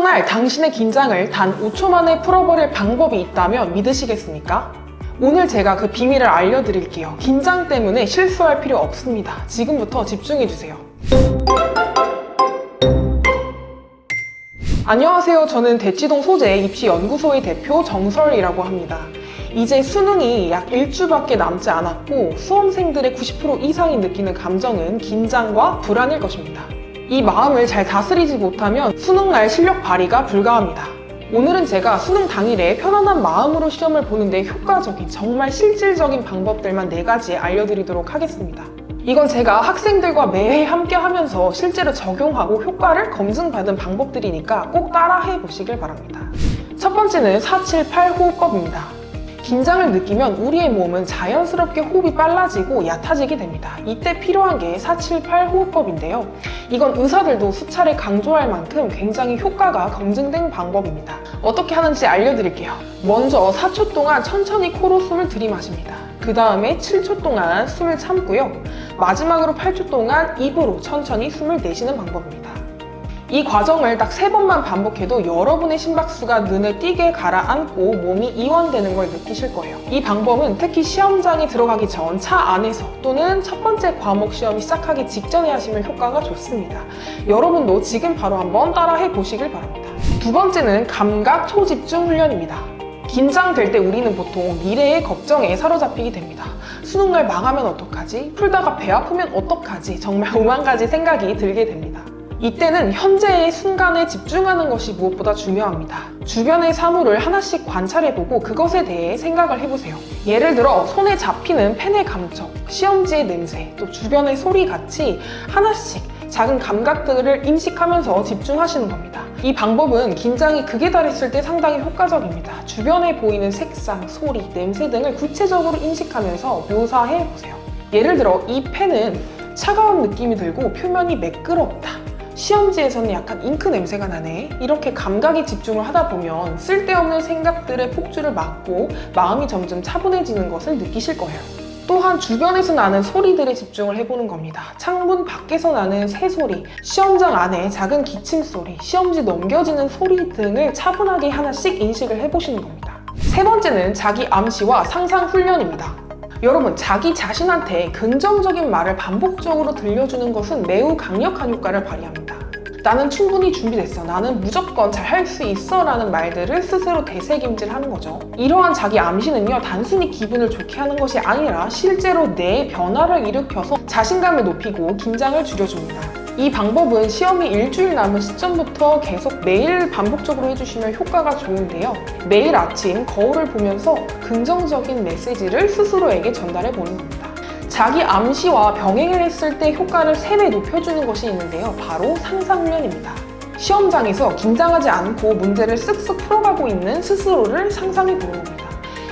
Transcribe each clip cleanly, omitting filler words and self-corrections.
수능날 당신의 긴장을 단 5초 만에 풀어버릴 방법이 있다면 믿으시겠습니까? 오늘 제가 그 비밀을 알려드릴게요. 긴장 때문에 실수할 필요 없습니다. 지금부터 집중해주세요. 안녕하세요. 저는 대치동 소재 입시연구소의 대표 정설이라고 합니다. 이제 수능이 약 일주밖에 남지 않았고 수험생들의 90% 이상이 느끼는 감정은 긴장과 불안일 것입니다. 이 마음을 잘 다스리지 못하면 수능날 실력 발휘가 불가합니다. 오늘은 제가 수능 당일에 편안한 마음으로 시험을 보는데 효과적인 정말 실질적인 방법들만 4가지 알려드리도록 하겠습니다. 이건 제가 학생들과 매해 함께 하면서 실제로 적용하고 효과를 검증받은 방법들이니까 꼭 따라해 보시길 바랍니다. 첫 번째는 478 호흡법입니다. 긴장을 느끼면 우리의 몸은 자연스럽게 호흡이 빨라지고 얕아지게 됩니다. 이때 필요한 게 478 호흡법인데요. 이건 의사들도 수차례 강조할 만큼 굉장히 효과가 검증된 방법입니다. 어떻게 하는지 알려드릴게요. 먼저 4초 동안 천천히 코로 숨을 들이마십니다. 그 다음에 7초 동안 숨을 참고요. 마지막으로 8초 동안 입으로 천천히 숨을 내쉬는 방법입니다. 이 과정을 딱 3번만 반복해도 여러분의 심박수가 눈에 띄게 가라앉고 몸이 이완되는 걸 느끼실 거예요. 이 방법은 특히 시험장에 들어가기 전 차 안에서 또는 첫 번째 과목 시험이 시작하기 직전에 하시면 효과가 좋습니다. 여러분도 지금 바로 한번 따라해 보시길 바랍니다. 두 번째는 감각 초집중 훈련입니다. 긴장될 때 우리는 보통 미래의 걱정에 사로잡히게 됩니다. 수능날 망하면 어떡하지? 풀다가 배 아프면 어떡하지? 정말 5만 가지 생각이 들게 됩니다. 이때는 현재의 순간에 집중하는 것이 무엇보다 중요합니다. 주변의 사물을 하나씩 관찰해보고 그것에 대해 생각을 해보세요. 예를 들어 손에 잡히는 펜의 감촉, 시험지의 냄새, 또 주변의 소리 같이 하나씩 작은 감각들을 인식하면서 집중하시는 겁니다. 이 방법은 긴장이 극에 달했을 때 상당히 효과적입니다. 주변에 보이는 색상, 소리, 냄새 등을 구체적으로 인식하면서 묘사해보세요. 예를 들어 이 펜은 차가운 느낌이 들고 표면이 매끄럽다. 시험지에서는 약간 잉크 냄새가 나네. 이렇게 감각에 집중을 하다 보면 쓸데없는 생각들의 폭주를 막고 마음이 점점 차분해지는 것을 느끼실 거예요. 또한 주변에서 나는 소리들에 집중을 해보는 겁니다. 창문 밖에서 나는 새소리, 시험장 안에 작은 기침 소리, 시험지 넘겨지는 소리 등을 차분하게 하나씩 인식을 해보시는 겁니다. 세 번째는 자기 암시와 상상 훈련입니다. 여러분, 자기 자신한테 긍정적인 말을 반복적으로 들려주는 것은 매우 강력한 효과를 발휘합니다. 나는 충분히 준비됐어. 나는 무조건 잘 할 수 있어. 라는 말들을 스스로 되새김질하는 거죠. 이러한 자기 암시는요, 단순히 기분을 좋게 하는 것이 아니라 실제로 뇌에 변화를 일으켜서 자신감을 높이고 긴장을 줄여줍니다. 이 방법은 시험이 일주일 남은 시점부터 계속 매일 반복적으로 해주시면 효과가 좋은데요. 매일 아침 거울을 보면서 긍정적인 메시지를 스스로에게 전달해 보는 겁니다. 자기 암시와 병행을 했을 때 효과를 3배 높여주는 것이 있는데요. 바로 상상훈련입니다. 시험장에서 긴장하지 않고 문제를 쓱쓱 풀어가고 있는 스스로를 상상해 보는 겁니다.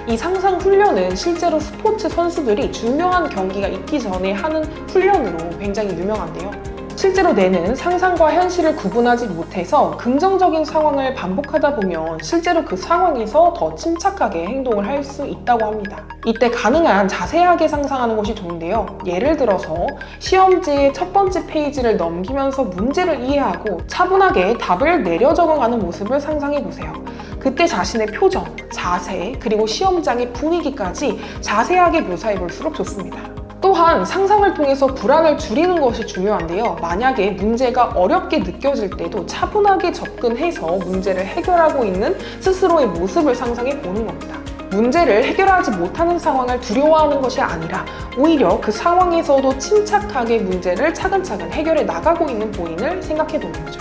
이 상상 훈련은 실제로 스포츠 선수들이 중요한 경기가 있기 전에 하는 훈련으로 굉장히 유명한데요. 실제로 뇌는 상상과 현실을 구분하지 못해서 긍정적인 상황을 반복하다 보면 실제로 그 상황에서 더 침착하게 행동을 할 수 있다고 합니다. 이때 가능한 자세하게 상상하는 것이 좋은데요. 예를 들어서 시험지의 첫 번째 페이지를 넘기면서 문제를 이해하고 차분하게 답을 내려 적어가는 모습을 상상해 보세요. 그때 자신의 표정, 자세, 그리고 시험장의 분위기까지 자세하게 묘사해 볼수록 좋습니다. 또한 상상을 통해서 불안을 줄이는 것이 중요한데요. 만약에 문제가 어렵게 느껴질 때도 차분하게 접근해서 문제를 해결하고 있는 스스로의 모습을 상상해 보는 겁니다. 문제를 해결하지 못하는 상황을 두려워하는 것이 아니라 오히려 그 상황에서도 침착하게 문제를 차근차근 해결해 나가고 있는 본인을 생각해 보는 거죠.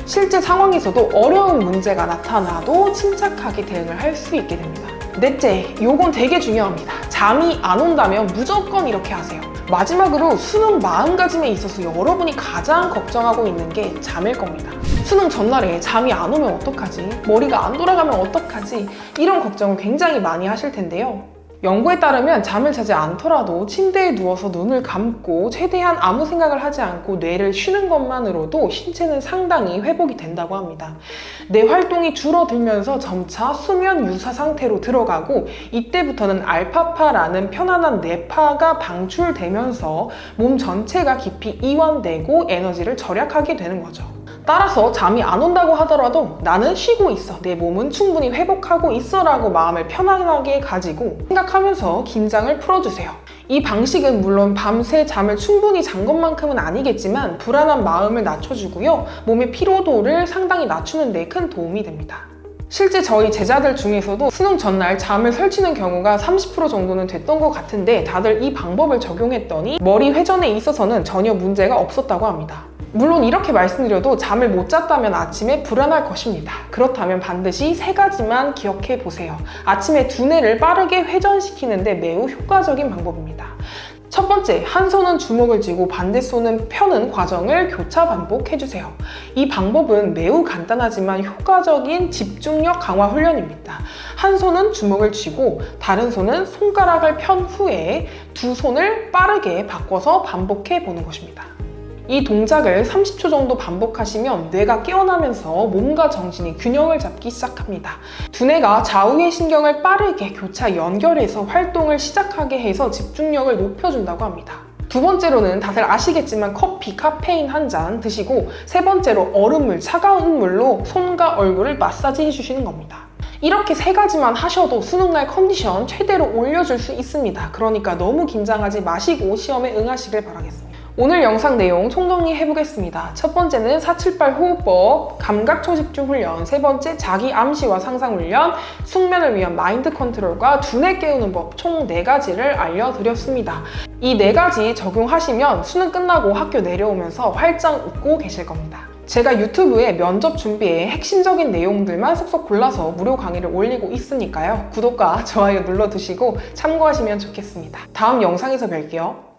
실제 상황에서도 어려운 문제가 나타나도 침착하게 대응을 할 수 있게 됩니다. 넷째, 요건 되게 중요합니다. 잠이 안 온다면 무조건 이렇게 하세요. 마지막으로 수능 마음가짐에 있어서 여러분이 가장 걱정하고 있는 게 잠일 겁니다. 수능 전날에 잠이 안 오면 어떡하지? 머리가 안 돌아가면 어떡하지? 이런 걱정을 굉장히 많이 하실 텐데요. 연구에 따르면 잠을 자지 않더라도 침대에 누워서 눈을 감고 최대한 아무 생각을 하지 않고 뇌를 쉬는 것만으로도 신체는 상당히 회복이 된다고 합니다. 뇌 활동이 줄어들면서 점차 수면 유사 상태로 들어가고 이때부터는 알파파라는 편안한 뇌파가 방출되면서 몸 전체가 깊이 이완되고 에너지를 절약하게 되는 거죠. 따라서 잠이 안 온다고 하더라도 나는 쉬고 있어, 내 몸은 충분히 회복하고 있어 라고 마음을 편안하게 가지고 생각하면서 긴장을 풀어주세요. 이 방식은 물론 밤새 잠을 충분히 잔 것만큼은 아니겠지만 불안한 마음을 낮춰주고요, 몸의 피로도를 상당히 낮추는 데 큰 도움이 됩니다. 실제 저희 제자들 중에서도 수능 전날 잠을 설치는 경우가 30% 정도는 됐던 것 같은데 다들 이 방법을 적용했더니 머리 회전에 있어서는 전혀 문제가 없었다고 합니다. 물론 이렇게 말씀드려도 잠을 못 잤다면 아침에 불안할 것입니다. 그렇다면 반드시 3가지만 기억해 보세요. 아침에 두뇌를 빠르게 회전시키는데 매우 효과적인 방법입니다. 첫 번째, 한 손은 주먹을 쥐고 반대 손은 펴는 과정을 교차 반복해주세요. 이 방법은 매우 간단하지만 효과적인 집중력 강화 훈련입니다. 한 손은 주먹을 쥐고 다른 손은 손가락을 편 후에 두 손을 빠르게 바꿔서 반복해 보는 것입니다. 이 동작을 30초 정도 반복하시면 뇌가 깨어나면서 몸과 정신이 균형을 잡기 시작합니다. 두뇌가 좌우의 신경을 빠르게 교차 연결해서 활동을 시작하게 해서 집중력을 높여준다고 합니다. 두 번째로는 다들 아시겠지만 커피, 카페인 한 잔 드시고, 세 번째로 얼음물, 차가운 물로 손과 얼굴을 마사지 해주시는 겁니다. 이렇게 3가지만 하셔도 수능날 컨디션 최대로 올려줄 수 있습니다. 그러니까 너무 긴장하지 마시고 시험에 응하시길 바라겠습니다. 오늘 영상 내용 총정리 해보겠습니다. 첫 번째는 478 호흡법, 감각 초집중 훈련, 세 번째 자기 암시와 상상 훈련, 숙면을 위한 마인드 컨트롤과 두뇌 깨우는 법 총 4가지를 알려드렸습니다. 이 4가지 적용하시면 수능 끝나고 학교 내려오면서 활짝 웃고 계실 겁니다. 제가 유튜브에 면접 준비에 핵심적인 내용들만 쏙쏙 골라서 무료 강의를 올리고 있으니까요. 구독과 좋아요 눌러두시고 참고하시면 좋겠습니다. 다음 영상에서 뵐게요.